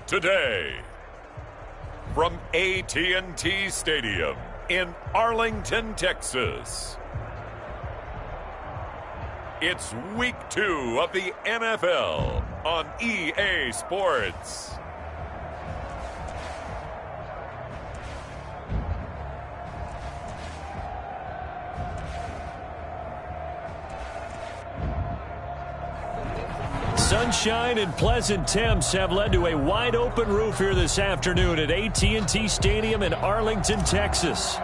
Today, from AT&T Stadium in Arlington, Texas, it's Week 2 of the NFL on EA Sports. Sunshine and pleasant temps have led to a wide-open roof here this afternoon at AT&T Stadium in Arlington, Texas.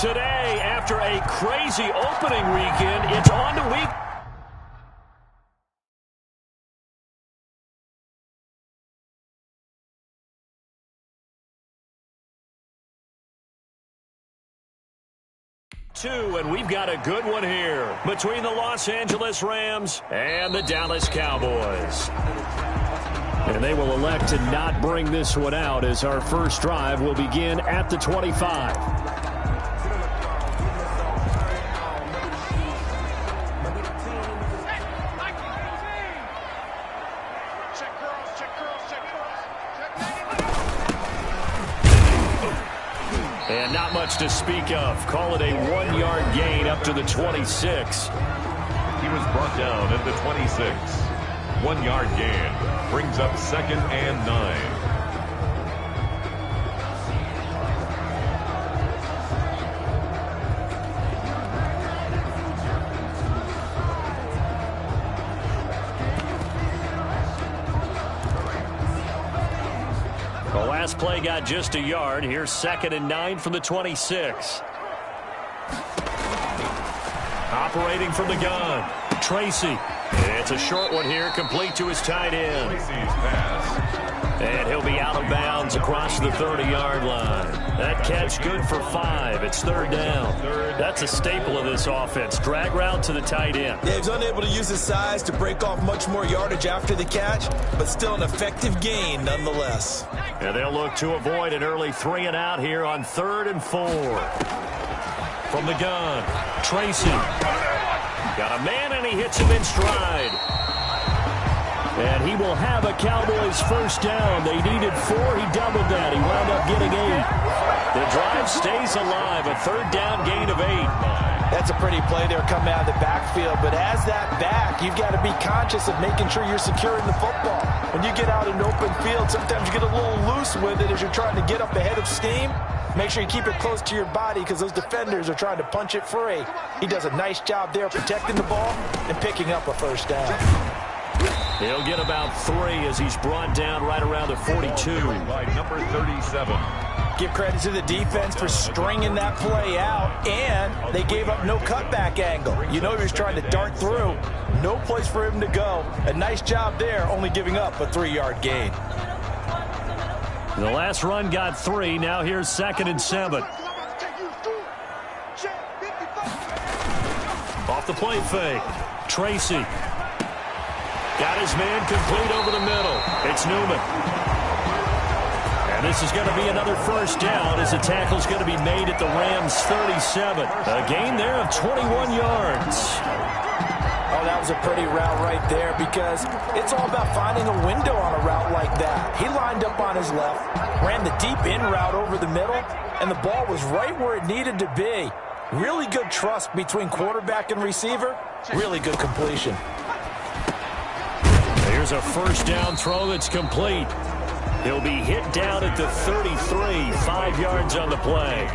Today, after a crazy opening weekend, it's on to Week 2, and we've got a good one here between the Los Angeles Rams and the Dallas Cowboys. And they will elect to not bring this one out as our first drive will begin at the 25. And not much to speak of. Call it a 1-yard gain up to the 26. He was brought down at the 26. 1-yard gain brings up 2nd and 9. The last play got just a yard. Here's 2nd and 9 from the 26. Operating from the gun, Tracy. It's a short one here, complete to his tight end. Tracy's pass. And he'll be out of bounds across the 30-yard line. That catch good for 5. It's 3rd down. That's a staple of this offense. Drag route to the tight end. Yeah, he's unable to use his size to break off much more yardage after the catch, but still an effective gain nonetheless. And they'll look to avoid an early 3 and out here on 3rd and 4. From the gun, Tracy. Got a man, and he hits him in stride. And he will have a Cowboys first down. They needed 4. He doubled that. He wound up getting 8. The drive stays alive. A 3rd down gain of 8. That's a pretty play there coming out of the backfield. But as that back, you've got to be conscious of making sure you're securing the football. When you get out in open field, sometimes you get a little loose with it as you're trying to get up ahead of steam. Make sure you keep it close to your body because those defenders are trying to punch it free. He does a nice job there protecting the ball and picking up a first down. He'll get about 3 as he's brought down right around the 42. By number 37. Give credit to the defense for stringing that play out, and they gave up no cutback angle. You know he was trying to dart through. No place for him to go. A nice job there, only giving up a 3-yard gain. The last run got 3. Now here's 2nd and 7. Off the play fake. Tracy. Got his man complete over the middle. It's Newman. And this is going to be another first down as the tackle's going to be made at the Rams' 37. A gain there of 21 yards. Oh, that was a pretty route right there because it's all about finding a window on a route like that. He lined up on his left, ran the deep in route over the middle, and the ball was right where it needed to be. Really good trust between quarterback and receiver. Really good completion. Here's a first down throw that's complete. He'll be hit down at the 33, 5 yards on the play.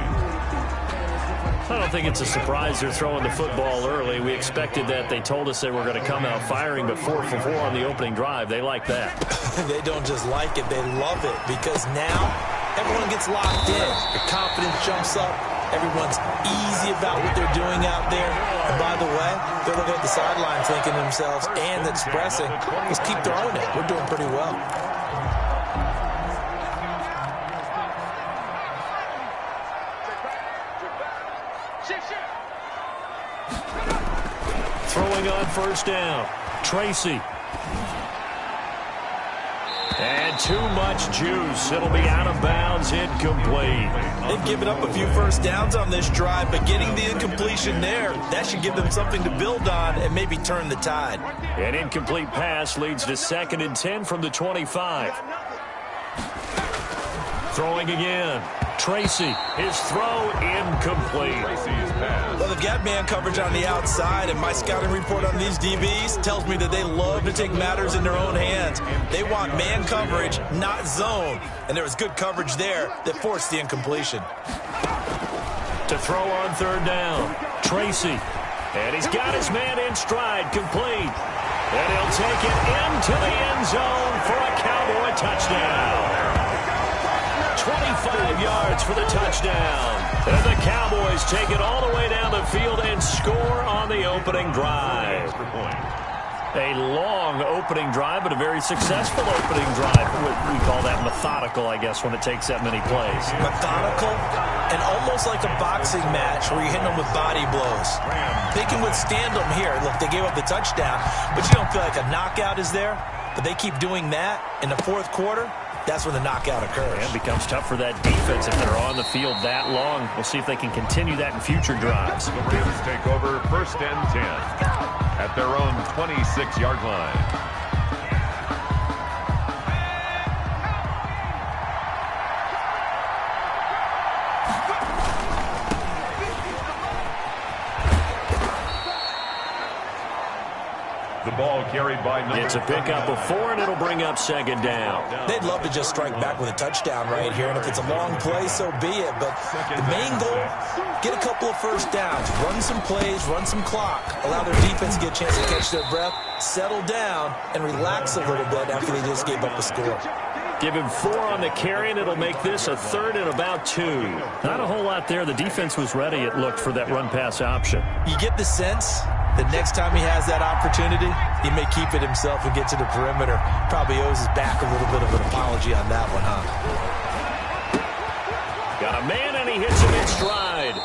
I don't think it's a surprise they're throwing the football early. We expected that. They told us they were going to come out firing, but 4 for 4 on the opening drive. They like that. They don't just like it, they love it because now everyone gets locked in. The confidence jumps up. Everyone's easy about what they're doing out there. And by the way, they're looking at the sideline thinking to themselves and expressing, let's keep throwing it. We're doing pretty well. Throwing on first down, Tracy. And too much juice. It'll be out of bounds, incomplete. They've given up a few first downs on this drive, but getting the incompletion there, that should give them something to build on and maybe turn the tide. An incomplete pass leads to 2nd and 10 from the 25. Throwing again. Tracy, his throw incomplete. Tracy's pass. Well, they've got man coverage on the outside, and my scouting report on these DBs tells me that they love to take matters in their own hands. They want man coverage, not zone. And there was good coverage there that forced the incompletion. To throw on third down. Tracy. And he's got his man in stride, complete. And he'll take it into the end zone for a Cowboy touchdown. 25 yards for the touchdown. And the Cowboys take it all the way down the field and score on the opening drive. A long opening drive, but a very successful opening drive. We call that methodical, I guess, when it takes that many plays. Methodical and almost like a boxing match where you're hitting them with body blows. They can withstand them here. Look, they gave up the touchdown, but you don't feel like a knockout is there. But they keep doing that in the fourth quarter. That's when the knockout occurs. And it becomes tough for that defense if they're on the field that long. We'll see if they can continue that in future drives. The Rams take over 1st and 10 at their own 26-yard line. The ball carried by number. It's a pickup of 4, and it'll bring up 2nd down. They'd love to just strike back with a touchdown right here, and if it's a long play, so be it. But the main goal, get a couple of first downs, run some plays, run some clock, allow their defense to get a chance to catch their breath, settle down, and relax a little bit after they just gave up a score. Give him 4 on the carry, and it'll make this a 3rd and about 2. Not a whole lot there. The defense was ready, it looked, for that run-pass option. You get the sense that next time he has that opportunity, he may keep it himself and get to the perimeter. Probably owes his back a little bit of an apology on that one, huh? Got a man, and he hits him in stride.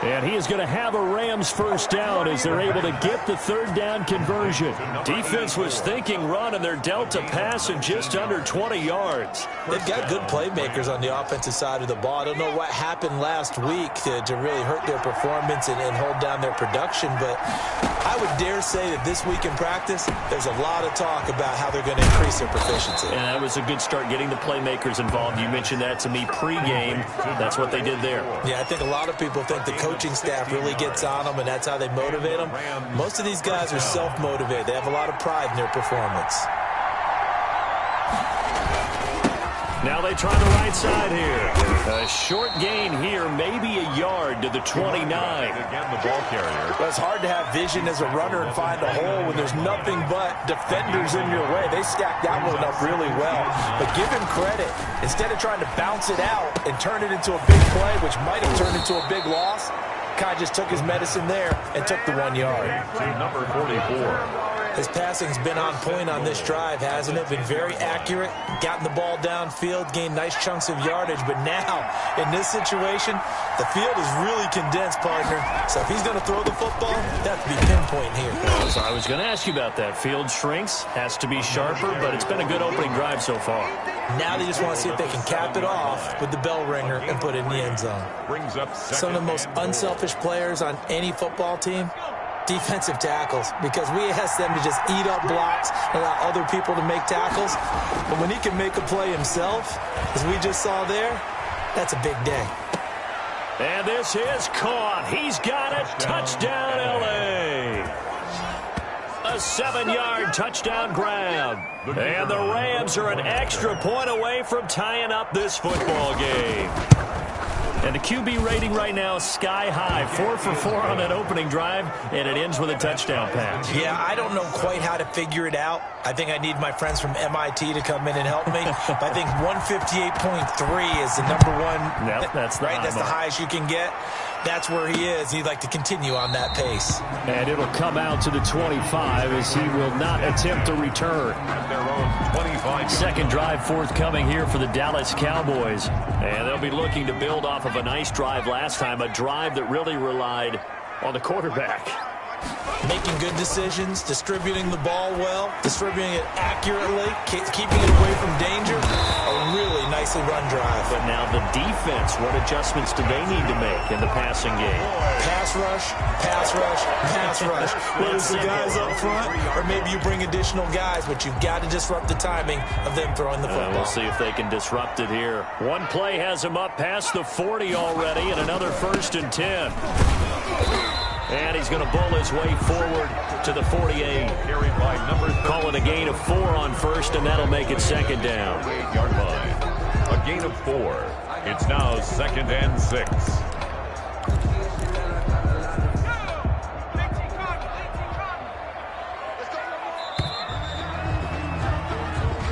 And he is going to have a Rams first down as they're able to get the 3rd down conversion. Defense was thinking run, and they're dealt a pass in just under 20 yards. They've got good playmakers on the offensive side of the ball. I don't know what happened last week to really hurt their performance and hold down their production, but I would dare say that this week in practice, there's a lot of talk about how they're going to increase their proficiency. And that was a good start, getting the playmakers involved. You mentioned that to me pregame. That's what they did there. Yeah, I think a lot of people think the coaching staff really gets on them, and that's how they motivate them. Most of these guys are self-motivated. They have a lot of pride in their performance. Now they try the right side here. A short gain here, maybe a yard to the 29. Again, the ball carrier. But it's hard to have vision as a runner and find a hole when there's nothing but defenders in your way. They stacked that one up really well. But give him credit. Instead of trying to bounce it out and turn it into a big play, which might have turned into a big loss, Kai just took his medicine there and took the 1 yard. To number 44. His passing's been on point on this drive, hasn't it? Been very accurate, gotten the ball downfield, gained nice chunks of yardage. But now, in this situation, the field is really condensed, partner. So if he's going to throw the football, that has to be pinpoint here. So I was going to ask you about that. Field shrinks, has to be sharper, but it's been a good opening drive so far. Now they just want to see if they can cap it off with the bell ringer and put it in the end zone. Brings up some of the most unselfish players on any football team, defensive tackles, because we ask them to just eat up blocks and allow other people to make tackles. But when he can make a play himself, as we just saw there, that's a big day. And this is caught. He's got it. Touchdown, L.A. A 7-yard touchdown grab. And the Rams are an extra point away from tying up this football game. And the QB rating right now is sky high. 4 for 4 on that opening drive, and it ends with a touchdown pass. Yeah, I don't know quite how to figure it out. I think I need my friends from MIT to come in and help me. But I think 158.3 is the number one. Yep, that's the right. That's the highest you can get. That's where he is. He'd like to continue on that pace. And it'll come out to the 25 as he will not attempt a return. At their own 25. Second drive forthcoming here for the Dallas Cowboys. And they'll be looking to build off of a nice drive last time, a drive that really relied on the quarterback. Making good decisions, distributing the ball well, distributing it accurately, keeping it away from danger. A really nice nicely run drive. But now the defense, what adjustments do they need to make in the passing game? Pass rush, pass rush, pass rush. Whether it's the guys up front or maybe you bring additional guys, but you've got to disrupt the timing of them throwing the football. We'll see if they can disrupt it here. One play has him up past the 40 already, and another 1st and 10. And he's going to bull his way forward to the 48. Call it a gain of 4 on 1st, and that'll make it 2nd down. 8-yard line. A gain of 4. It's now 2nd and 6.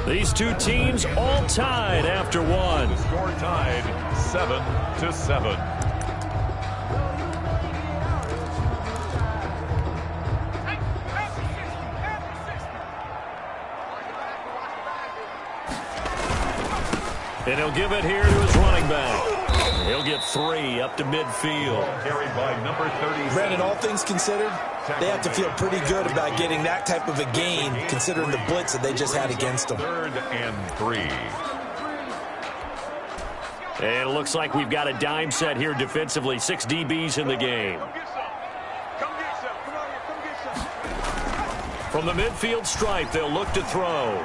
These two teams all tied after one. The score tied 7-7. And he'll give it here to his running back. He'll get 3 up to midfield. Carried by number 30. Brandon, all things considered, they have to feel pretty good about getting that type of a gain, considering the blitz that they just had against them. 3rd and 3. And it looks like we've got a dime set here defensively. 6 DBs in the game. From the midfield stripe, they'll look to throw.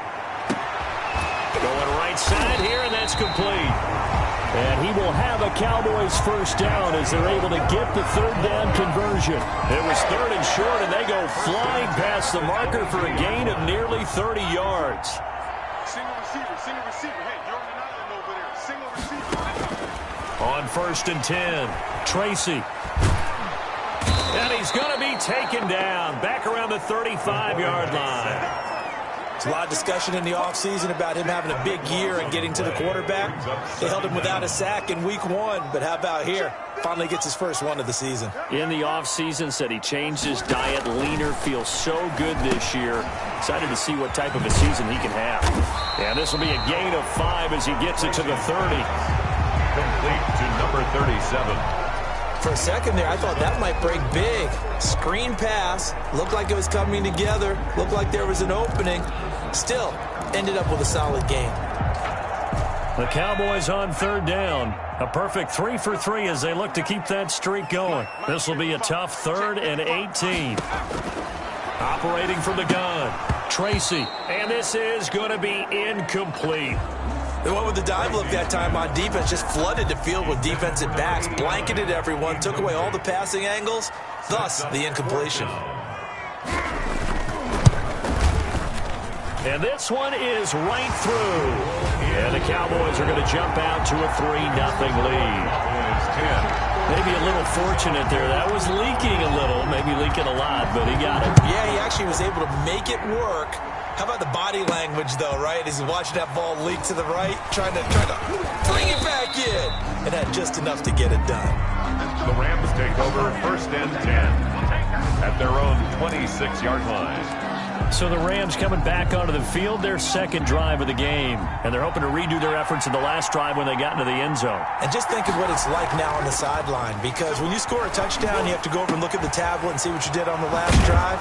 Going right side here, and that's complete. And he will have a Cowboys 1st down as they're able to get the 3rd down conversion. It was 3rd and short, and they go flying past the marker for a gain of nearly 30 yards. Single receiver. Hey, you're on an island over there. Single receiver. On 1st and 10, Tracy. And he's going to be taken down back around the 35-yard line. There's a lot of discussion in the offseason about him having a big year and getting to the quarterback. They held him without a sack in week 1, but how about here? Finally gets his first one of the season. In the offseason, said he changed his diet, leaner, feels so good this year. Excited to see what type of a season he can have. And this will be a gain of 5 as he gets it to the 30. Complete to number 37. For a second there, I thought that might break big. Screen pass. Looked like it was coming together. Looked like there was an opening. Still, ended up with a solid game. The Cowboys on 3rd down. A perfect 3 for 3 as they look to keep that streak going. This will be a tough 3rd and 18. Operating from the gun, Tracy. And this is going to be incomplete. They went with the dive look that time on defense, just flooded the field with defensive backs, blanketed everyone, took away all the passing angles, thus the incompletion. And this one is right through. And the Cowboys are going to jump out to a 3-0 lead. Maybe a little fortunate there. That was leaking a little, maybe leaking a lot, but he got it. Yeah, he actually was able to make it work. How about the body language, though, right? As he's watching that ball leak to the right, trying to bring it back in. And had just enough to get it done. The Rams take over 1st and 10 at their own 26-yard line. So the Rams coming back onto the field, their 2nd drive of the game. And they're hoping to redo their efforts in the last drive when they got into the end zone. And just think of what it's like now on the sideline. Because when you score a touchdown, you have to go over and look at the tablet and see what you did on the last drive.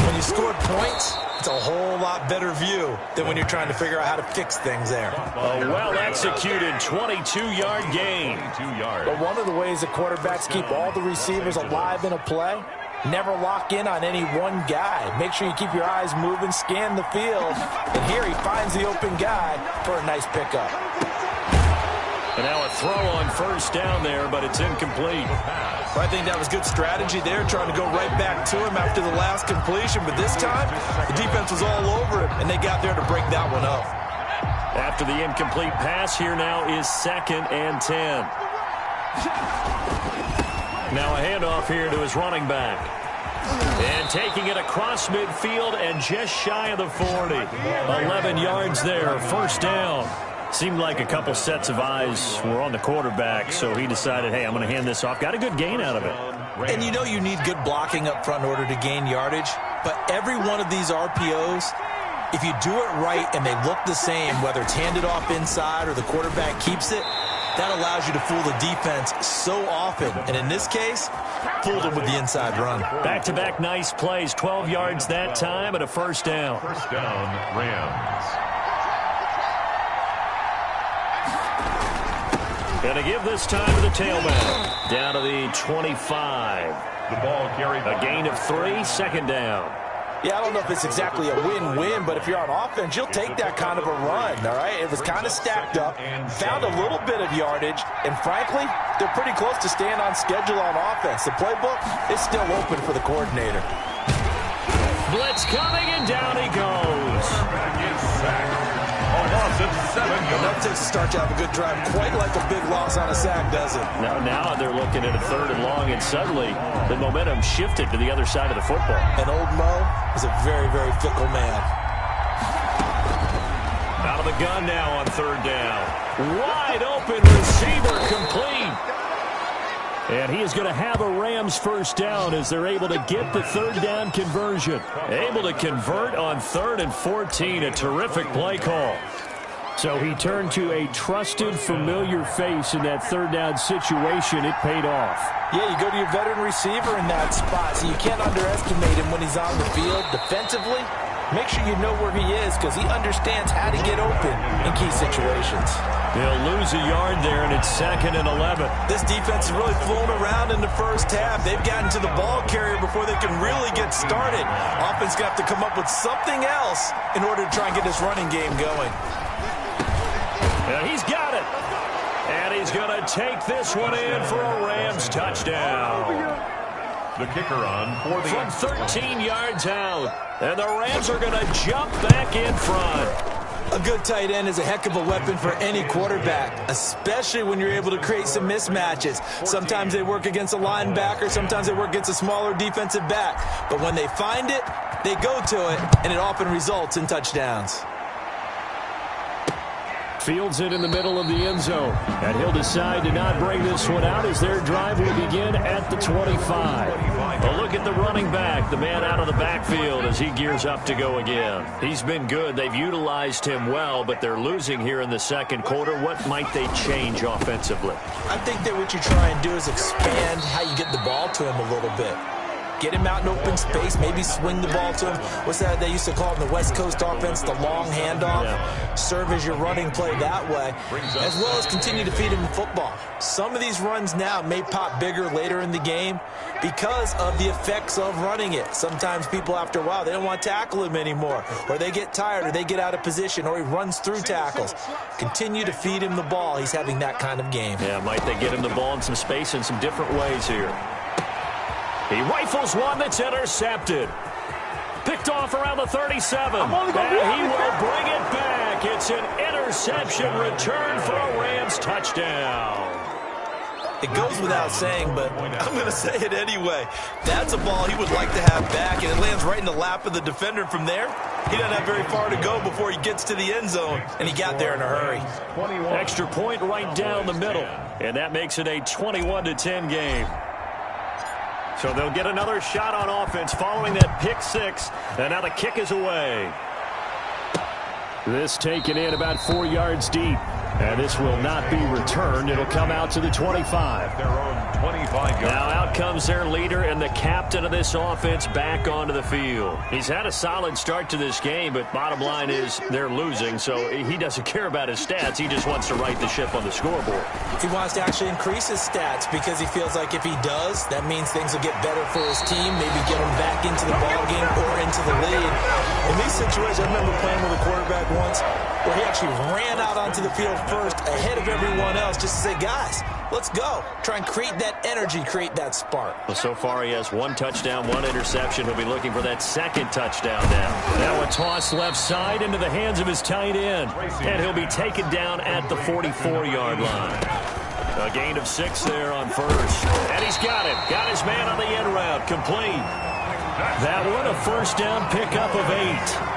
When you scored points, it's a whole lot better view than when you're trying to figure out how to fix things there. A well-executed 22-yard gain. 22 yards. But one of the ways the quarterbacks keep all the receivers alive in a play, never lock in on any one guy. Make sure you keep your eyes moving, scan the field. And here he finds the open guy for a nice pickup. And now a throw on 1st down there, but it's incomplete. Well, I think that was good strategy there, trying to go right back to him after the last completion. But this time, the defense was all over him, and they got there to break that one up. After the incomplete pass, here now is 2nd and 10. Now a handoff here to his running back. And taking it across midfield and just shy of the 40. 11 yards there, 1st down. Seemed like a couple sets of eyes were on the quarterback, so he decided, hey, I'm going to hand this off. Got a good gain out of it. And you know you need good blocking up front in order to gain yardage. But every one of these RPOs, if you do it right and they look the same, whether it's handed off inside or the quarterback keeps it, that allows you to fool the defense so often. And in this case, fooled them with the inside run. Back-to-back nice plays, 12 yards that time and a 1st down. 1st down, Rams. Going to give this time to the tailback. Down to the 25. The ball carried. A gain of 3, second down. Yeah, I don't know if it's exactly a win-win, but if you're on offense, you'll take that kind of a run, all right? It was kind of stacked up, found a little bit of yardage, and frankly, they're pretty close to staying on schedule on offense. The playbook is still open for the coordinator. Blitz coming, and down he goes. Quarterback is sacked. A loss of 7 yards. That takes a start to have a good drive, quite like a big loss on a sack, does it? Now they're looking at a 3rd and long, and suddenly the momentum shifted to the other side of the football. And old Mo is a very, very fickle man. Out of the gun now on 3rd down. Wide open receiver complete. And he is going to have a Rams first down as they're able to get the 3rd down conversion. Able to convert on 3rd and 14. A terrific play call. So he turned to a trusted, familiar face in that 3rd down situation. It paid off. Yeah, you go to your veteran receiver in that spot, so you can't underestimate him when he's on the field. Defensively, make sure you know where he is because he understands how to get open in key situations. They'll lose a yard there, and it's 2nd and 11. This defense has really flown around in the first half. They've gotten to the ball carrier before they can really get started. Offense going to have to come up with something else in order to try and get this running game going. And he's got it. And he's going to take this one in for a Rams touchdown. The kicker on for the from 13 yards out. And the Rams are going to jump back in front. A good tight end is a heck of a weapon for any quarterback, especially when you're able to create some mismatches. Sometimes they work against a linebacker, sometimes they work against a smaller defensive back. But when they find it, they go to it, and it often results in touchdowns. Fields it in the middle of the end zone. And he'll decide to not bring this one out as their drive will begin at the 25. A look at the running back, the man out of the backfield as he gears up to go again. He's been good. They've utilized him well, but they're losing here in the second quarter. What might they change offensively? I think that what you try and do is expand how you get the ball to him a little bit. Get him out in open space, maybe swing the ball to him. What's that they used to call it in the West Coast offense, the long handoff? Yeah. Serve as your running play that way, as well as continue to feed him the football. Some of these runs now may pop bigger later in the game because of the effects of running it. Sometimes people, after a while, they don't want to tackle him anymore, or they get tired, or they get out of position, or he runs through tackles. Continue to feed him the ball. He's having that kind of game. Yeah, might they get him the ball in some space in some different ways here. He rifles one that's intercepted. Picked off around the 37. And he will bring it back. It's an interception return for a Rams touchdown. It goes without saying, but I'm going to say it anyway. That's a ball he would like to have back, and it lands right in the lap of the defender from there. He doesn't have very far to go before he gets to the end zone, and he got there in a hurry. Extra point right down the middle, and that makes it a 21-10 game. So they'll get another shot on offense following that pick six. And now the kick is away. This taken in about 4 yards deep. And this will not be returned. It'll come out to the 25. Their own 25 yards. Now out comes their leader and the captain of this offense back onto the field. He's had a solid start to this game, but bottom line is they're losing, so he doesn't care about his stats. He just wants to right the ship on the scoreboard. He wants to actually increase his stats because he feels like if he does, that means things will get better for his team, maybe get him back into the ball game or into the lead. In these situations, I remember playing with a quarterback once where he actually ran out onto the field first ahead of everyone else just to say, guys, let's go. Try and create that energy, create that spark. Well, so far he has 1 touchdown, 1 interception. He'll be looking for that second touchdown now. Now a toss left side into the hands of his tight end. And he'll be taken down at the 44-yard line. A gain of 6 there on first. And he's got it. Got his man on the end route. Complete. That one a first down pickup of 8.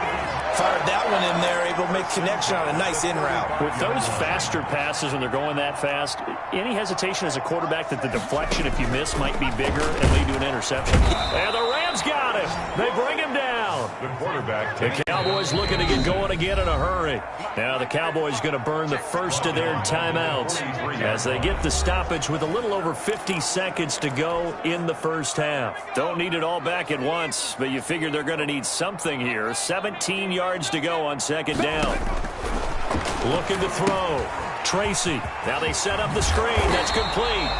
Fired that one in there, able to make connection on a nice in route. With those faster passes when they're going that fast, any hesitation as a quarterback that the deflection, if you miss, might be bigger and lead to an interception? And the Rams got him. They bring him down. The quarterback. The Cowboys looking to get going again in a hurry. Now the Cowboys going to burn the first of their timeouts as they get the stoppage with a little over 50 seconds to go in the first half. Don't need it all back at once, but you figure they're going to need something here. 17 yards to go on second down. Looking to throw. Tracy. Now they set up the screen. That's complete.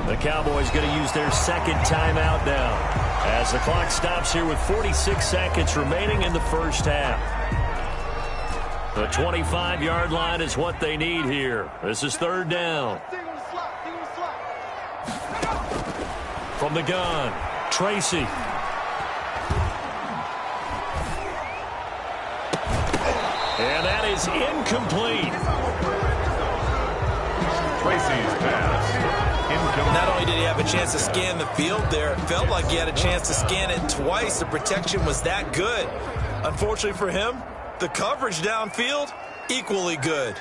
The Cowboys going to use their second timeout now, as the clock stops here with 46 seconds remaining in the first half. The 25-yard line is what they need here. This is third down. From the gun, Tracy. And that is incomplete. Tracy's pass. Incomplete. Not only did he have a chance to scan the field there, it felt like he had a chance to scan it twice. The protection was that good. Unfortunately for him, the coverage downfield, equally good.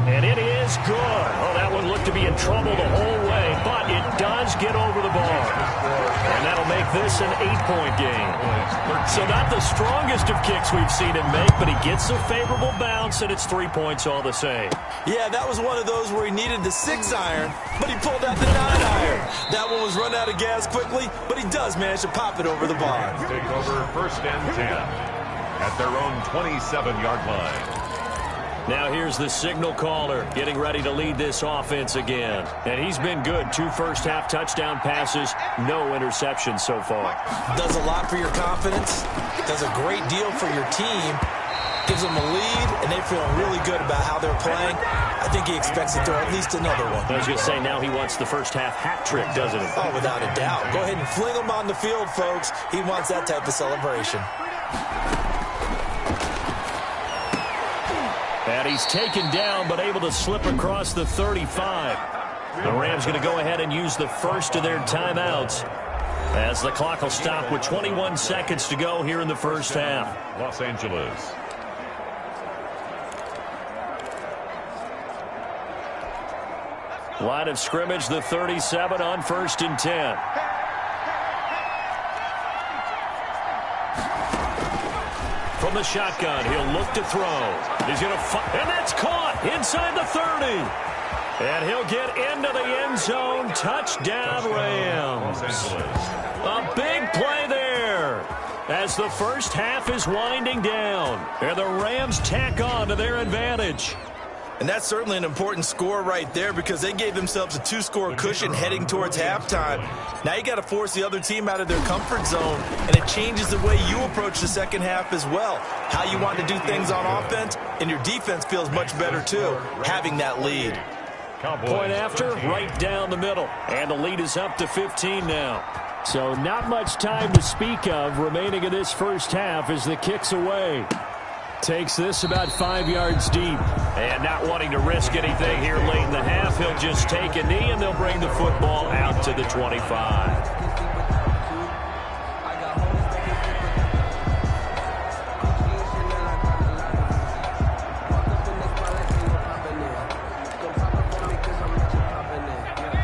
And it is good. Oh, that one looked to be in trouble the whole way, but it does get over the bar. And that'll make this an 8-point game. So not the strongest of kicks we've seen him make, but he gets a favorable bounce, and it's 3 points all the same. Yeah, that was one of those where he needed the 6-iron, but he pulled out the 9-iron. That one was run out of gas quickly, but he does manage to pop it over the bar. Take over first and 10 at their own 27-yard line. Now here's the signal caller getting ready to lead this offense again. And he's been good. 2 first-half touchdown passes, no interceptions so far. Does a lot for your confidence, does a great deal for your team, gives them a lead, and they feel really good about how they're playing. I think he expects to throw at least another one. I was going to say, now he wants the first-half hat trick, doesn't he? Oh, without a doubt. Go ahead and fling him on the field, folks. He wants that type of celebration. And he's taken down, but able to slip across the 35. The Rams going to go ahead and use the first of their timeouts, as the clock will stop with 21 seconds to go here in the first half. Los Angeles. Line of scrimmage, the 37 on 1st and 10. From the shotgun, he'll look to throw. He's going to and that's caught inside the 30. And he'll get into the end zone. Touchdown, Rams. A big play there as the first half is winding down. And the Rams tack on to their advantage. And that's certainly an important score right there, because they gave themselves a 2-score cushion heading towards halftime. Now you got to force the other team out of their comfort zone, and it changes the way you approach the second half as well. How you want to do things on offense, and your defense feels much better too, having that lead. Point after, right down the middle. And the lead is up to 15 now. So not much time to speak of remaining in this first half as the kick's away. Takes this about 5 yards deep. And not wanting to risk anything here late in the half, he'll just take a knee and they'll bring the football out to the 25.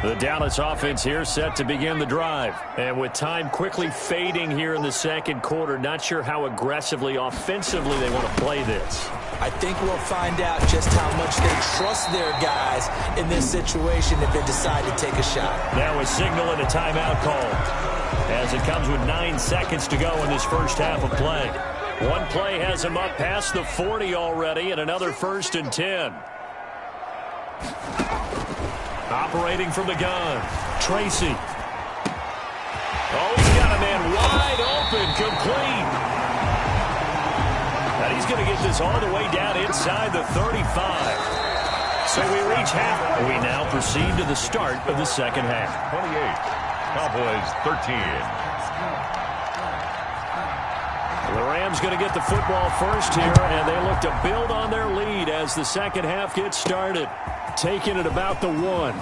The Dallas offense here set to begin the drive. And with time quickly fading here in the second quarter, not sure how aggressively, offensively they want to play this. I think we'll find out just how much they trust their guys in this situation if they decide to take a shot. Now a signal and a timeout call, as it comes with 9 seconds to go in this first half of play. One play has him up past the 40 already, and another 1st and 10. Operating from the gun, Tracy. Oh, he's got a man wide open, complete. And he's going to get this all the way down inside the 35. So we reach half. We now proceed to the start of the second half. 28, Cowboys 13. The Rams going to get the football first here, and they look to build on their lead as the second half gets started. Taking it about the 1.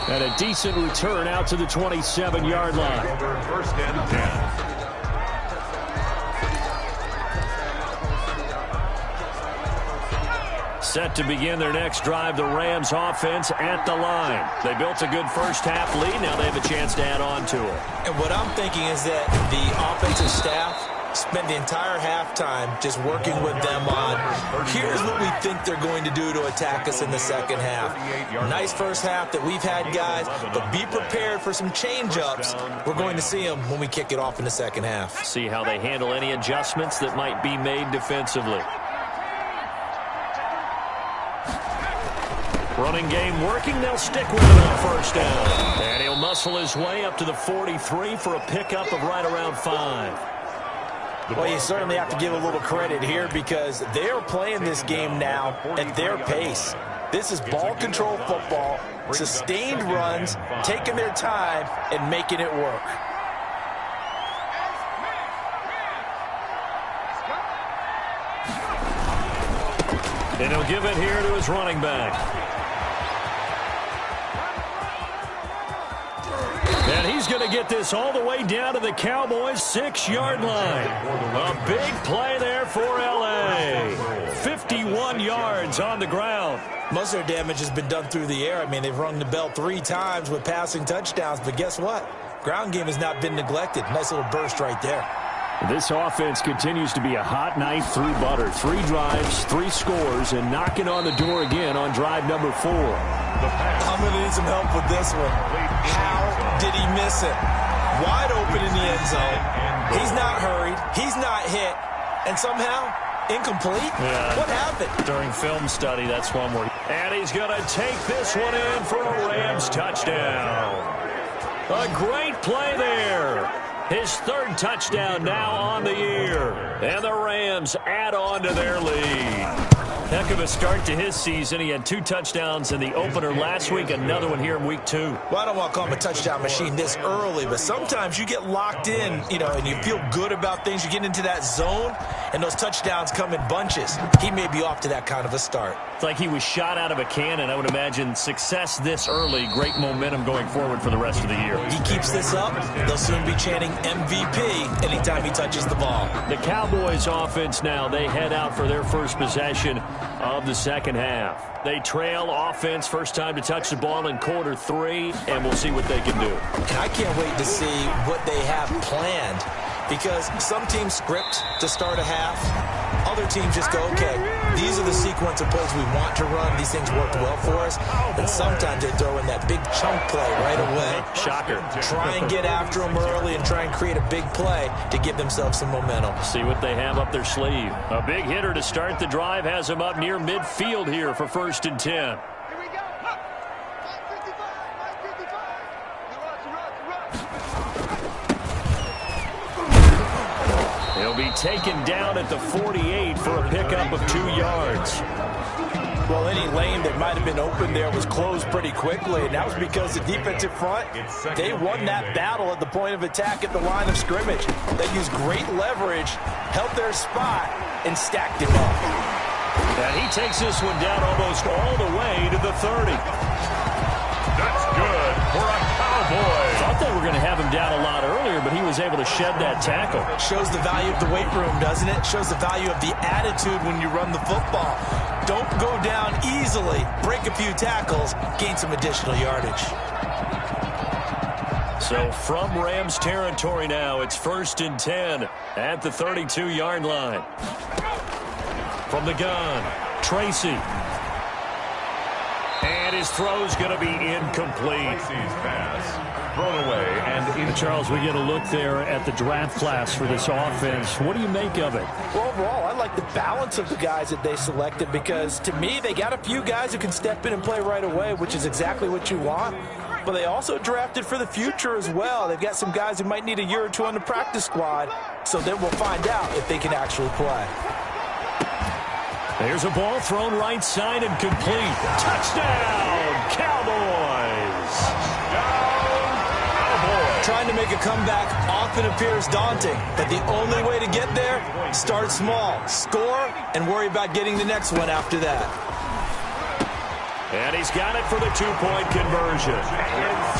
And a decent return out to the 27-yard line. First and 10. Set to begin their next drive, the Rams offense at the line. They built a good first half lead. Now they have a chance to add on to it. And what I'm thinking is that the offensive staff spent the entire halftime just working with them on, here's what we think they're going to do to attack us in the second half. Nice first half that we've had, guys, but be prepared for some change-ups. We're going to see them when we kick it off in the second half. See how they handle any adjustments that might be made defensively. Running game working. They'll stick with it on first down. And he'll muscle his way up to the 43 for a pickup of right around 5. Well, you certainly have to give a little credit here because they're playing this game now at their pace. This is ball control football, sustained runs, taking their time and making it work. And he'll give it here to his running back. And he's going to get this all the way down to the Cowboys' 6-yard line. A big play there for L.A. 51 yards on the ground. Most of their damage has been done through the air. I mean, they've rung the bell 3 times with passing touchdowns, but guess what? Ground game has not been neglected. Nice little burst right there. This offense continues to be a hot knife through butter. 3 drives, 3 scores, and knocking on the door again on drive number 4. I'm going to need some help with this one. How did he miss it? Wide open in the end zone. He's not hurried. He's not hit. And somehow, incomplete? Yeah. What happened? During film study, that's one where... And he's going to take this one in for a Rams touchdown. A great play there. His 3rd touchdown now on the year. And the Rams add on to their lead. Heck of a start to his season. He had 2 touchdowns in the opener last week, another one here in week 2. Well, I don't want to call him a touchdown machine this early, but sometimes you get locked in, and you feel good about things. You get into that zone, and those touchdowns come in bunches. He may be off to that kind of a start. It's like he was shot out of a cannon. I would imagine success this early, great momentum going forward for the rest of the year. He keeps this up, they'll soon be chanting MVP anytime he touches the ball. The Cowboys offense now, they head out for their first possession of the second half. They trail offense, first time to touch the ball in quarter 3, and we'll see what they can do. And I can't wait to see what they have planned, because some teams script to start a half. Other teams just go, okay, these are the sequence of plays we want to run. These things worked well for us. And sometimes they throw in that big chunk play right away. Shocker. Try and get after them early and try and create a big play to give themselves some momentum. See what they have up their sleeve. A big hitter to start the drive has them up near midfield here for 1st and 10. He'll be taken down at the 48 for a pickup of 2 yards. Well, any lane that might have been open there was closed pretty quickly, and that was because the defensive front, they won that battle at the point of attack at the line of scrimmage. They used great leverage, held their spot, and stacked him up. And he takes this one down almost all the way to the 30. That's good for a Cowboy. Thought they were going to have him down a lot earlier, but he was able to shed that tackle. Shows the value of the weight room, doesn't it? Shows the value of the attitude when you run the football. Don't go down easily. Break a few tackles. Gain some additional yardage. So from Rams territory now, it's 1st and 10 at the 32-yard line. From the gun, Tracy. And his throw's going to be incomplete. Tracy's pass thrown away. And Charles, we get a look there at the draft class for this offense. What do you make of it? Well, overall, I like the balance of the guys that they selected because, to me, they got a few guys who can step in and play right away, which is exactly what you want. But they also drafted for the future as well. They've got some guys who might need a year or 2 on the practice squad, so then we'll find out if they can actually play. There's a ball thrown right side and complete. Touchdown, Cowboys! Trying to make a comeback often appears daunting, but the only way to get there, start small, score, and worry about getting the next one after that. And he's got it for the two-point conversion.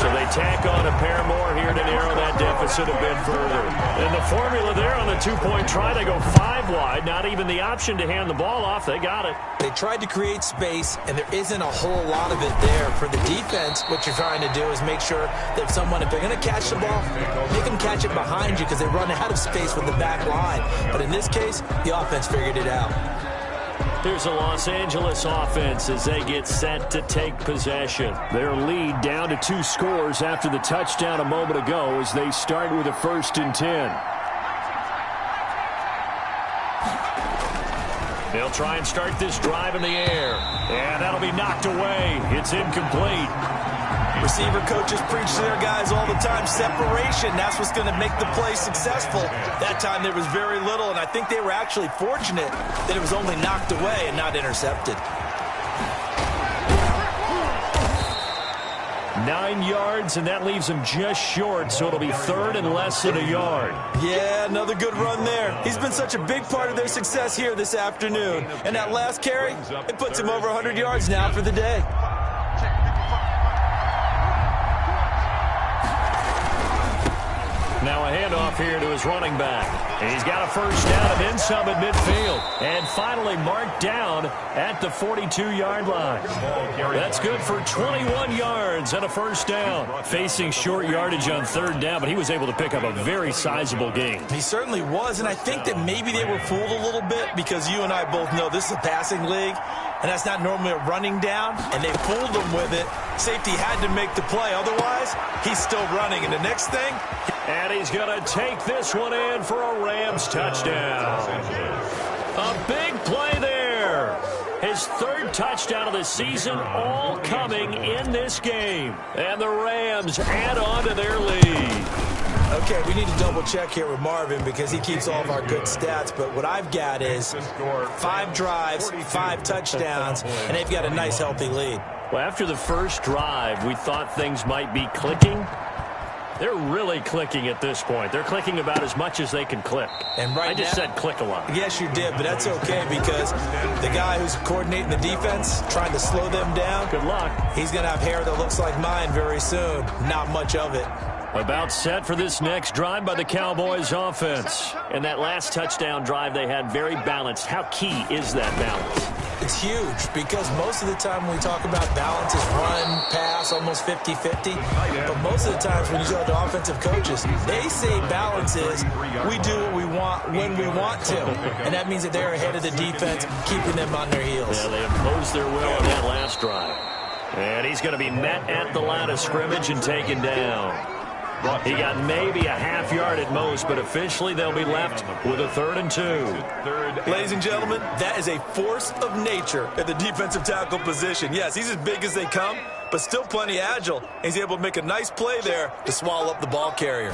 So they tack on a pair more here to narrow that deficit a bit further. And the formula there on the two-point try, they go 5 wide. Not even the option to hand the ball off. They got it. They tried to create space, and there isn't a whole lot of it there. For the defense, what you're trying to do is make sure that someone, if they're going to catch the ball, make them catch it behind you because they run out of space with the back line. But in this case, the offense figured it out. Here's a Los Angeles offense as they get set to take possession. Their lead down to 2 scores after the touchdown a moment ago as they start with a 1st and 10. They'll try and start this drive in the air. And that'll be knocked away. It's incomplete. Receiver coaches preach to their guys all the time. Separation, that's what's going to make the play successful. That time there was very little, and I think they were actually fortunate that it was only knocked away and not intercepted. 9 yards, and that leaves him just short, so it'll be 3rd and less than a yard. Yeah, another good run there. He's been such a big part of their success here this afternoon. And that last carry, it puts him over 100 yards now for the day. Now a handoff here to his running back. He's got a 1st down and then some at midfield. And finally marked down at the 42-yard line. That's good for 21 yards and a 1st down. Facing short yardage on 3rd down, but he was able to pick up a very sizable gain. He certainly was, and I think that maybe they were fooled a little bit because you and I both know this is a passing league, and that's not normally a running down, and they fooled him with it. Safety had to make the play. Otherwise, he's still running. And the next thing... And he's going to take this one in for a Rams touchdown. A big play there. His 3rd touchdown of the season, all coming in this game. And the Rams add on to their lead. Okay, we need to double check here with Marvin because he keeps all of our good stats. But what I've got is 5 drives, 5 touchdowns, and they've got a nice, healthy lead. Well, after the first drive, we thought things might be clicking. They're really clicking at this point. They're clicking about as much as they can click. And right I just said click a lot. Yes, you did, but that's okay because the guy who's coordinating the defense, trying to slow them down, good luck. He's going to have hair that looks like mine very soon. Not much of it. About set for this next drive by the Cowboys offense. And that last touchdown drive they had very balanced. How key is that balance? It's huge because most of the time when we talk about balance is run, pass, almost 50-50. But most of the times when you talk to offensive coaches, they say balance is we do what we want when we want to. And that means that they're ahead of the defense, keeping them on their heels. Yeah, they imposed their will on that last drive. And he's going to be met at the line of scrimmage and taken down. He got maybe a half yard at most, but officially they'll be left with a 3rd and 2. Ladies and gentlemen, that is a force of nature at the defensive tackle position. Yes, he's as big as they come, but still plenty agile. He's able to make a nice play there to swallow up the ball carrier.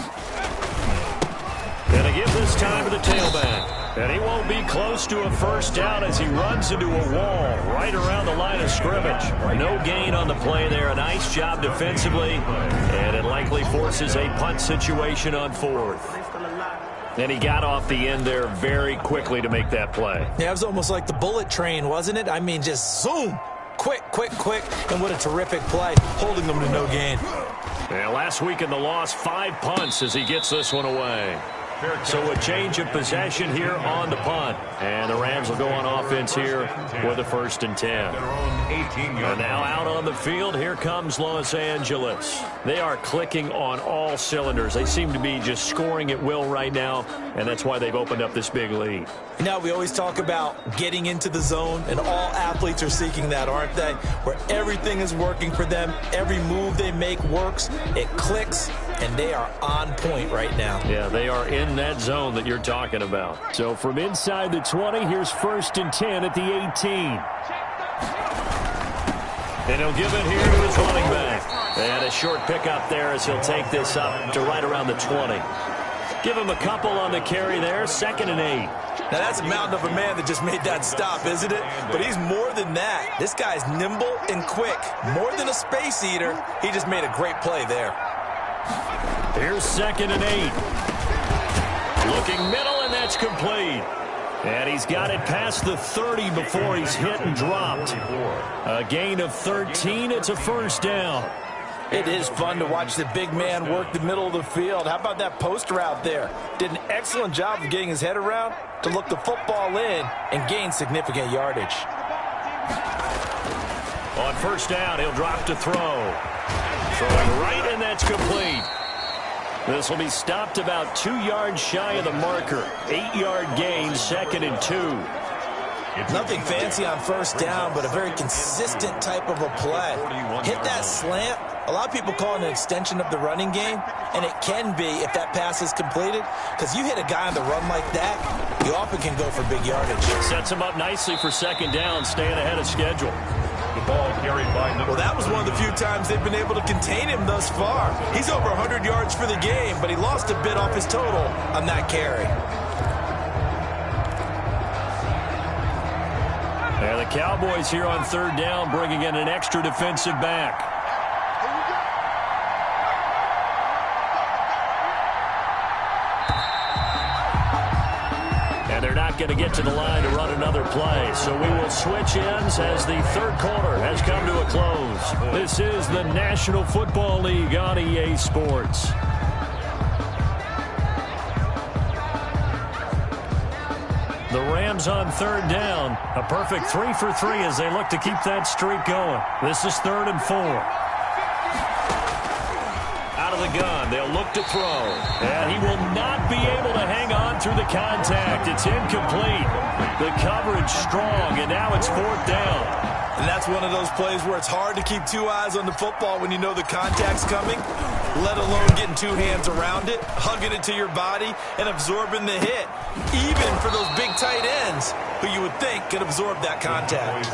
And to give this time to the tailback. And he won't be close to a 1st down as he runs into a wall right around the line of scrimmage. No gain on the play there. A nice job defensively. And it likely forces a punt situation on 4th. And he got off the end there very quickly to make that play. Yeah, it was almost like the bullet train, wasn't it? I mean, just zoom. Quick, quick, quick. And what a terrific play, holding them to no gain. Yeah, last week in the loss, 5 punts as he gets this one away. So a change of possession here on the punt. And the Rams will go on offense here with a 1st and 10. And now out on the field, here comes Los Angeles. They are clicking on all cylinders. They seem to be just scoring at will right now, and that's why they've opened up this big lead. You know, we always talk about getting into the zone, and all athletes are seeking that, aren't they? Where everything is working for them, every move they make works, it clicks, and they are on point right now. Yeah, they are in that zone that you're talking about. So from inside the 20, here's 1st and 10 at the 18. And he'll give it here to his running back. And a short pickup there as he'll take this up to right around the 20. Give him a couple on the carry there, 2nd and 8. Now, that's a mountain of a man that just made that stop, isn't it? But he's more than that. This guy's nimble and quick. More than a space eater, he just made a great play there. Here's 2nd and 8. Looking middle, and that's complete. And he's got it past the 30 before he's hit and dropped. A gain of 13. It's a first down. It is fun to watch the big man work the middle of the field. How about that post route there? Did an excellent job of getting his head around to look the football in and gain significant yardage. On first down, he'll drop to throw. Throwing right, and that's complete. This will be stopped about 2 yards shy of the marker. 8-yard gain, 2nd and 2. Nothing fancy on first down, but a very consistent type of a play. Hit that slant. A lot of people call it an extension of the running game, and it can be if that pass is completed, because you hit a guy on the run like that, you often can go for big yardage. Sets him up nicely for 2nd down, staying ahead of schedule. The ball carried by number. Well, that was one of the few times they've been able to contain him thus far. He's over 100 yards for the game, but he lost a bit off his total on that carry. And the Cowboys here on 3rd down, bringing in an extra defensive back. And they're not going to get to the line to run another play. So we will switch ends as the 3rd quarter has come to a close. This is the National Football League on EA Sports. The Rams on 3rd down. A perfect 3 for 3 as they look to keep that streak going. This is 3rd and 4. Out of the gun, they'll look to throw. And he will not be able to hang on through the contact. It's incomplete. The coverage strong, and now it's 4th down. And that's one of those plays where it's hard to keep 2 eyes on the football when you know the contact's coming, let alone getting 2 hands around it, hugging it to your body, and absorbing the hit. Even for those big tight ends who you would think could absorb that contact.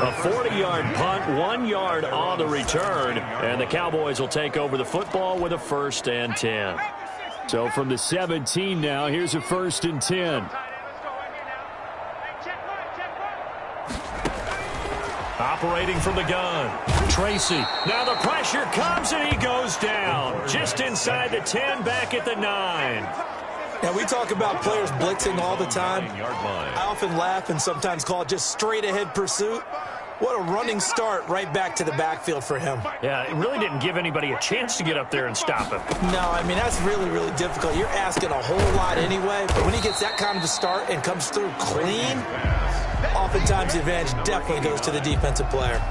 A 40-yard punt, 1 yard on the return, and the Cowboys will take over the football with a 1st and 10. So from the 17 now, here's a 1st and 10. Operating from the gun, Tracy. Now the pressure comes, and he goes down. Just inside the 10, back at the 9. Now, we talk about players blitzing all the time. I often laugh and sometimes call it just straight-ahead pursuit. What a running start right back to the backfield for him. Yeah, it really didn't give anybody a chance to get up there and stop him. No, I mean, that's really, really difficult. You're asking a whole lot anyway, but when he gets that kind of a start and comes through clean, oftentimes the advantage definitely goes to the defensive player.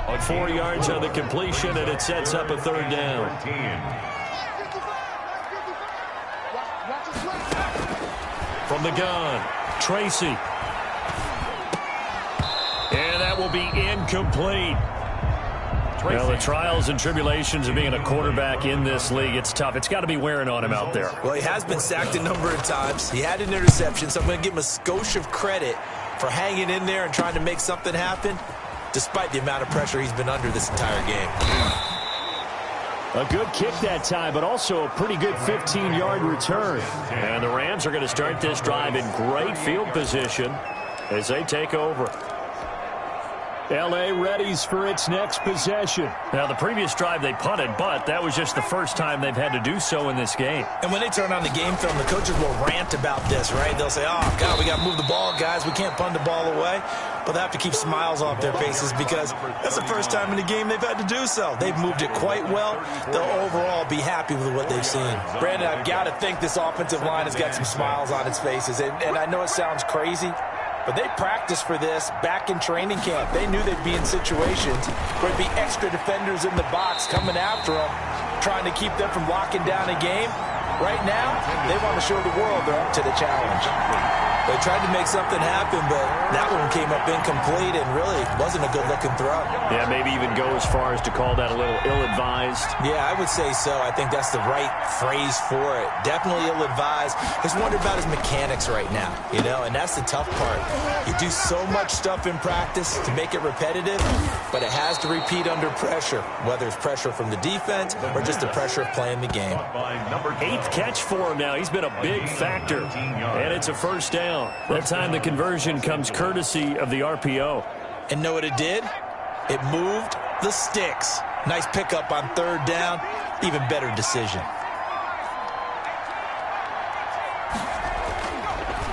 On 4 yards on the completion, and it sets up a 3rd down. From the gun, Tracy. And that will be incomplete. Well, the trials and tribulations of being a quarterback in this league, it's tough. It's got to be wearing on him out there. Well, he has been sacked a number of times. He had an interception, so I'm going to give him a skosh of credit for hanging in there and trying to make something happen, despite the amount of pressure he's been under this entire game. A good kick that time, but also a pretty good 15-yard return. And the Rams are going to start this drive in great field position as they take over. L.A. readies for its next possession. Now, the previous drive they punted, but that was just the first time they've had to do so in this game. And when they turn on the game film, the coaches will rant about this, right? They'll say, oh, God, we got to move the ball, guys. We can't punt the ball away. But they have to keep smiles off their faces because that's the first time in the game they've had to do so. They've moved it quite well. They'll overall be happy with what they've seen. Brandon, I've got to think this offensive line has got some smiles on its faces. And I know it sounds crazy, but they practiced for this back in training camp. They knew they'd be in situations where there'd be extra defenders in the box coming after them, trying to keep them from locking down a game. Right now, they want to show the world they're up to the challenge. They tried to make something happen, but that one came up incomplete and really wasn't a good-looking throw. Yeah, maybe even go as far as to call that a little ill-advised. Yeah, I would say so. I think that's the right phrase for it. Definitely ill-advised. Just wonder about his mechanics right now, you know, and that's the tough part. You do so much stuff in practice to make it repetitive, but it has to repeat under pressure, whether it's pressure from the defense or just the pressure of playing the game. 8th catch for him now. He's been a big factor, and it's a 1st down. That time the conversion comes courtesy of the RPO. And know what it did? It moved the sticks. Nice pickup on 3rd down. Even better decision.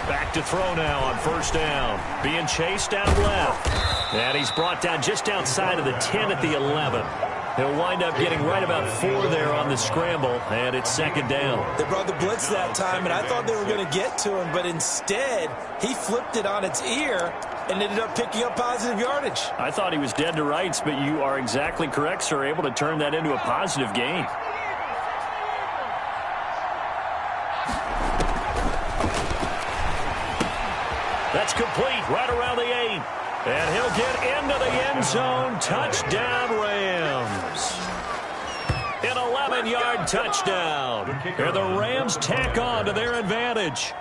Back to throw now on first down. Being chased out left. And he's brought down just outside of the 10 at the 11. He'll wind up getting right about 4 there on the scramble, and it's second down. They brought the blitz that time, and I thought they were going to get to him, but instead he flipped it on its ear and ended up picking up positive yardage. I thought he was dead to rights, but you are exactly correct, sir, able to turn that into a positive gain. That's complete right around the 8. And he'll get into the end zone. Touchdown, Rams. An 11-yard touchdown. And the Rams tack on to their advantage.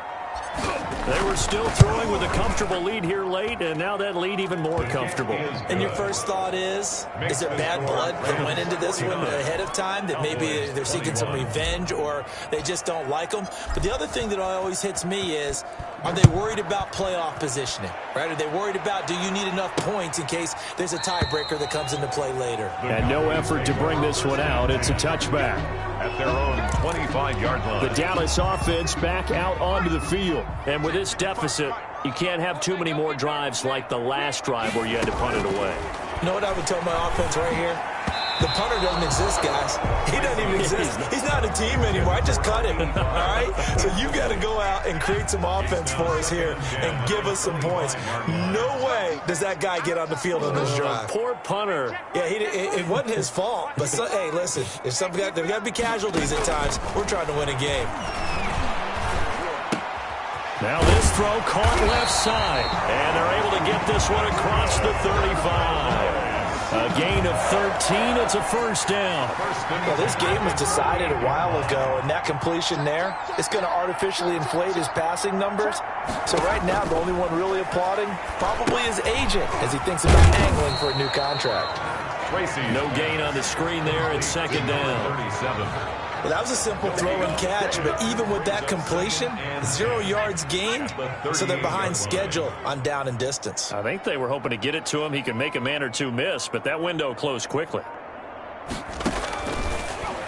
They were still throwing with a comfortable lead here late, and now that lead even more comfortable. And your first thought is there bad blood that went into this one ahead of time, that maybe they're seeking some revenge or they just don't like them? But the other thing that always hits me is, are they worried about playoff positioning, right? Are they worried about, do you need enough points in case there's a tiebreaker that comes into play later? And no effort to bring this one out. It's a touchback. At their own 25-yard line. The Dallas offense back out onto the field. And with this deficit, you can't have too many more drives like the last drive where you had to punt it away. You know what I would tell my offense right here? The punter doesn't exist, guys. He doesn't even exist. He's not a team anymore. I just cut him, all right? So you got to go out and create some offense for us here and give us some points. No way does that guy get on the field on this drive. Poor punter. Yeah, it wasn't his fault. But, hey, listen, there got to be casualties at times. We're trying to win a game. Now this throw caught left side. And they're able to get this one across the 35. A gain of 13. It's a first down. Well, this game was decided a while ago, and that completion there, it's going to artificially inflate his passing numbers. So right now, the only one really applauding probably his agent as he thinks about angling for a new contract. No gain on the screen there. It's second down. 37. Well, that was a simple throw and catch, but even with that completion, 0 yards gained, so they're behind schedule on down and distance. I think they were hoping to get it to him. He could make a man or two miss, but that window closed quickly.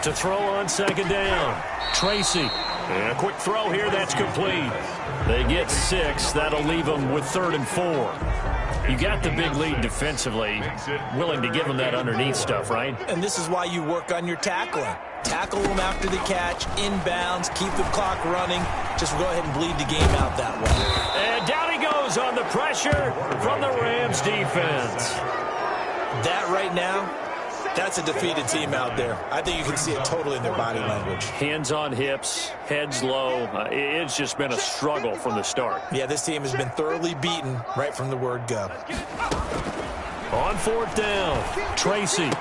To throw on second down, Tracy. And a quick throw here, that's complete. They get 6. That'll leave them with 3rd and 4. You got the big lead defensively, willing to give them that underneath stuff, right? And this is why you work on your tackling. Tackle them after the catch, inbounds, keep the clock running. Just go ahead and bleed the game out that way. And down he goes on the pressure from the Rams defense. That right now, that's a defeated team out there. I think you can see it totally in their body language. Hands on hips, heads low. It's just been a struggle from the start. Yeah, this team has been thoroughly beaten right from the word go. On 4th down, Tracy.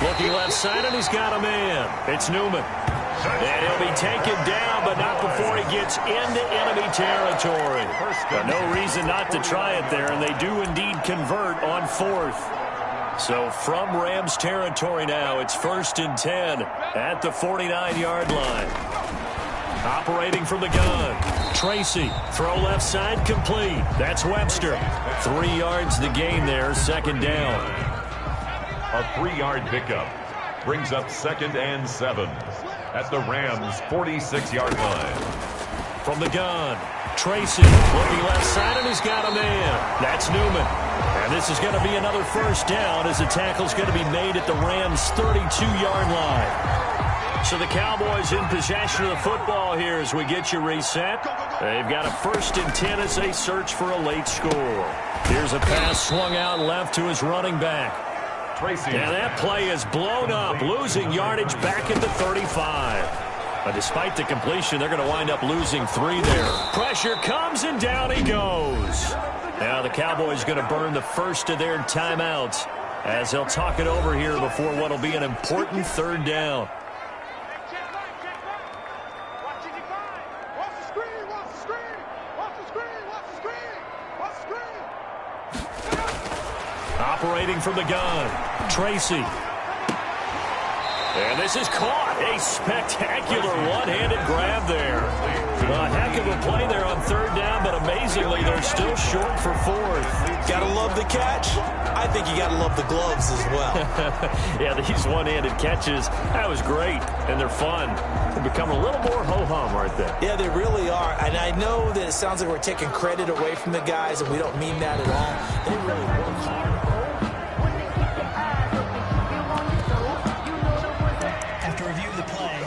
Looking left side, and he's got a man. It's Newman. And he'll be taken down, but not before he gets into enemy territory. But no reason not to try it there, and they do indeed convert on 4th. So from Rams territory now, it's 1st and 10 at the 49-yard line. Operating from the gun, Tracy. Throw left side, complete. That's Webster. 3 yards the gain there, second down. A 3-yard pickup brings up 2nd and 7 at the Rams' 46-yard line. From the gun, Tracy looking left side, and he's got a man. That's Newman. And this is going to be another first down as the tackle's going to be made at the Rams' 32-yard line. So the Cowboys in possession of the football here as we get you reset. They've got a 1st and 10 as they search for a late score. Here's a pass swung out left to his running back. Tracy. And that play is blown up, losing yardage back at the 35. But despite the completion, they're going to wind up losing 3 there. Pressure comes, and down he goes. Now the Cowboys going to burn the first of their timeouts as they'll talk it over here before what will be an important 3rd down. Operating from the gun, Tracy. And this is caught. A spectacular one-handed grab there. Well, a heck of a play there on third down, but amazingly, they're still short for fourth. Gotta love the catch. I think you gotta love the gloves as well. Yeah, these one-handed catches, that was great, and they're fun. They become a little more ho-hum, aren't they? Yeah, they really are. And I know that it sounds like we're taking credit away from the guys, and we don't mean that at all. They really work hard. After review of the play,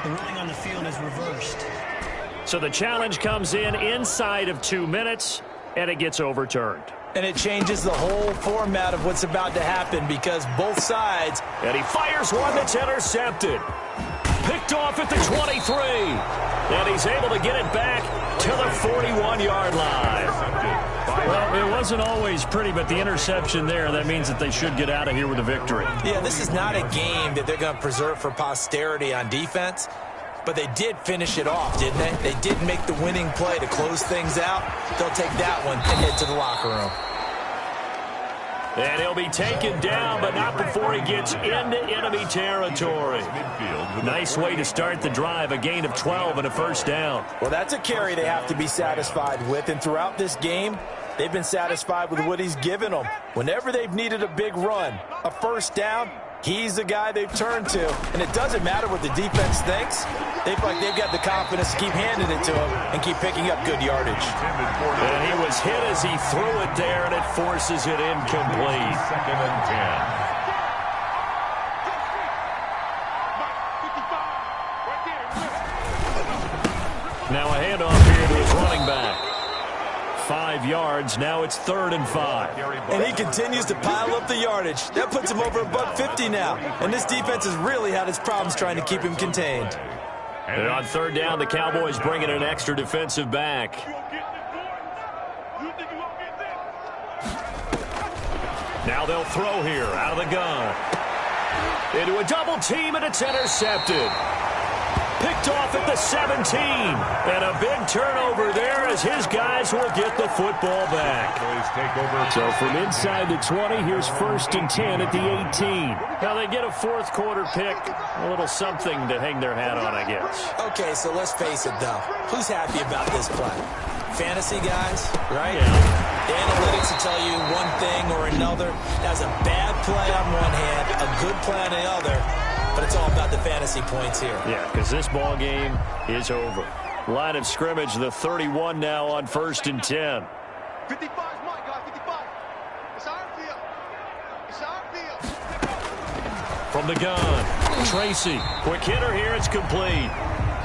the ruling on the field is reversed. So the challenge comes in inside of 2 minutes, and it gets overturned. And it changes the whole format of what's about to happen because both sides. And he fires one that's intercepted. Picked off at the 23. And he's able to get it back to the 41-yard line. Well, it wasn't always pretty, but the interception there, that means that they should get out of here with a victory. Yeah, this is not a game that they're going to preserve for posterity on defense. But they did finish it off, didn't they? They did make the winning play to close things out. They'll take that one and head to the locker room. And he'll be taken down, but not before he gets into enemy territory. Nice way to start the drive, a gain of 12 and a first down. Well, that's a carry they have to be satisfied with. And throughout this game, they've been satisfied with what he's given them. Whenever they've needed a big run, a first down, he's the guy they've turned to. And it doesn't matter what the defense thinks. They feel like they've got the confidence to keep handing it to him and keep picking up good yardage. And he was hit as he threw it there, and it forces it incomplete. 2nd and 10. Now a handoff here to his running back. 5 yards. Now it's 3rd and 5. And he continues to pile up the yardage. That puts him over $150 now. And this defense has really had its problems trying to keep him contained. And on 3rd down, the Cowboys bring in an extra defensive back. Now they'll throw here out of the gun. Into a double team, and it's intercepted. Picked off at the 17. And a big turnover there as his guys will get the football back. So from inside the 20, here's 1st and 10 at the 18. Now they get a 4th quarter pick. A little something to hang their hat on, I guess. Okay, so let's face it, though. Who's happy about this play? Fantasy guys, right? Yeah. The analytics will tell you one thing or another. That's a bad play on one hand, a good play on the other. But it's all about the fantasy points here. Yeah, because this ball game is over. Line of scrimmage, the 31 now on 1st and 10. 55 is mine, guys. 55. It's our field. It's our field. From the gun, Tracy. Quick hitter here. It's complete.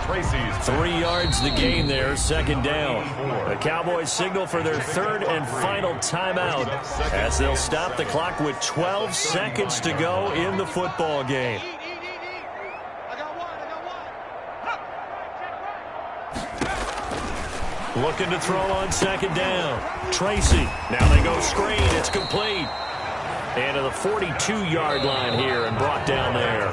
Tracy's 3 yards the gain there, 2nd down. The Cowboys signal for their 3rd and final timeout as they'll stop the clock with 12 seconds to go in the football game. Looking to throw on 2nd down. Tracy. Now they go screen. It's complete. And to the 42-yard line here and brought down there.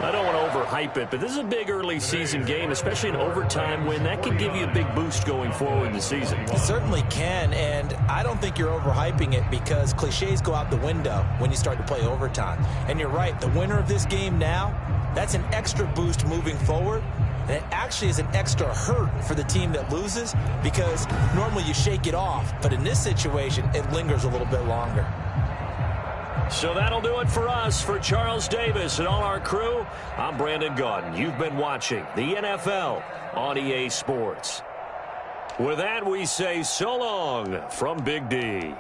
I don't want to overhype it, but this is a big early season game, especially an overtime win. That can give you a big boost going forward in the season. It certainly can, and I don't think you're overhyping it because cliches go out the window when you start to play overtime. And you're right, the winner of this game now, that's an extra boost moving forward. And it actually is an extra hurt for the team that loses because normally you shake it off. But in this situation, it lingers a little bit longer. So that'll do it for us. For Charles Davis and all our crew, I'm Brandon Gaudin. You've been watching the NFL on EA Sports. With that, we say so long from Big D.